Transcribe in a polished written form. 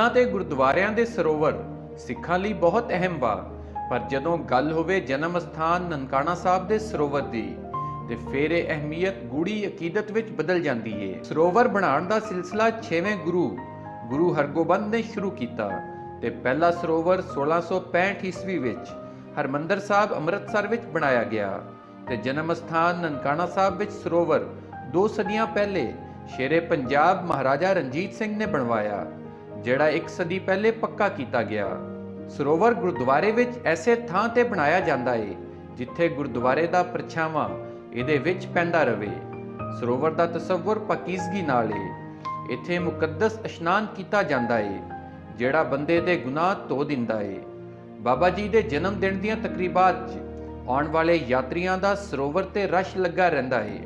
ਮੰਦਿਰਾਂ ਤੇ ਗੁਰਦੁਆਰਿਆਂ ਦੇ ਸਰੋਵਰ ਸਿੱਖਾਂ ਲਈ ਬਹੁਤ ਅਹਿਮ ਵਾ, ਪਰ ਜਦੋਂ ਗੱਲ ਹੋਵੇ ਜਨਮ ਸਥਾਨ ਨਨਕਾਣਾ ਸਾਹਿਬ ਦੇ ਸਰੋਵਰ ਦੀ ਤੇ ਫਿਰ ਇਹ ਅਹਿਮੀਅਤ ਗੂੜੀ ਅਕੀਦਤ ਵਿੱਚ ਬਦਲ ਜਾਂਦੀ ਏ। ਸਰੋਵਰ ਬਣਾਉਣ ਦਾ ਸਿਲਸਿਲਾ 6ਵੇਂ ਗੁਰੂ ਹਰਗੋਬਿੰਦ ਨੇ ਸ਼ੁਰੂ ਕੀਤਾ ਤੇ ਪਹਿਲਾ ਸਰੋਵਰ 1665 ਈਸਵੀ ਵਿੱਚ ਹਰਮੰਦਰ ਸਾਹਿਬ ਅੰਮ੍ਰਿਤਸਰ ਵਿੱਚ ਬਣਾਇਆ ਗਿਆ ਤੇ ਜਨਮ ਸਥਾਨ ਨਨਕਾਣਾ ਸਾਹਿਬ ਵਿੱਚ ਸਰੋਵਰ 2 ਸਦੀਆਂ ਪਹਿਲੇ ਸ਼ੇਰੇ ਪੰਜਾਬ ਮਹਾਰਾਜਾ ਰਣਜੀਤ ਸਿੰਘ ਨੇ ਬਣਵਾਇਆ, ਜਿਹੜਾ 1 ਸਦੀ ਪਹਿਲੇ ਪੱਕਾ ਕੀਤਾ ਗਿਆ। ਸਰੋਵਰ ਗੁਰਦੁਆਰੇ ਵਿੱਚ ਐਸੇ ਥਾਂ ਤੇ ਬਣਾਇਆ ਜਾਂਦਾ ਏ ਜਿੱਥੇ ਗੁਰਦੁਆਰੇ ਦਾ ਪਰਛਾਵਾਂ ਇਹਦੇ ਵਿੱਚ ਪੈਂਦਾ ਰਵੇ। ਸਰੋਵਰ ਦਾ ਤਸੱਵੁਰ ਪਾਕੀਜ਼ਗੀ ਨਾਲ ਏ। ਇੱਥੇ ਮੁਕੱਦਸ ਇਸ਼ਨਾਨ ਕੀਤਾ ਜਾਂਦਾ ਏ ਜਿਹੜਾ ਬੰਦੇ ਦੇ ਗੁਨਾਹ ਧੋ ਦਿੰਦਾ ਏ। ਬਾਬਾ ਜੀ ਦੇ ਜਨਮ ਦਿਨ ਦੀਆਂ ਤਕਰੀਬਾਤ 'ਚ ਆਉਣ ਵਾਲੇ ਯਾਤਰੀਆਂ ਦਾ ਸਰੋਵਰ ਤੇ ਰਸ਼ ਲੱਗਾ ਰਹਿੰਦਾ ਏ।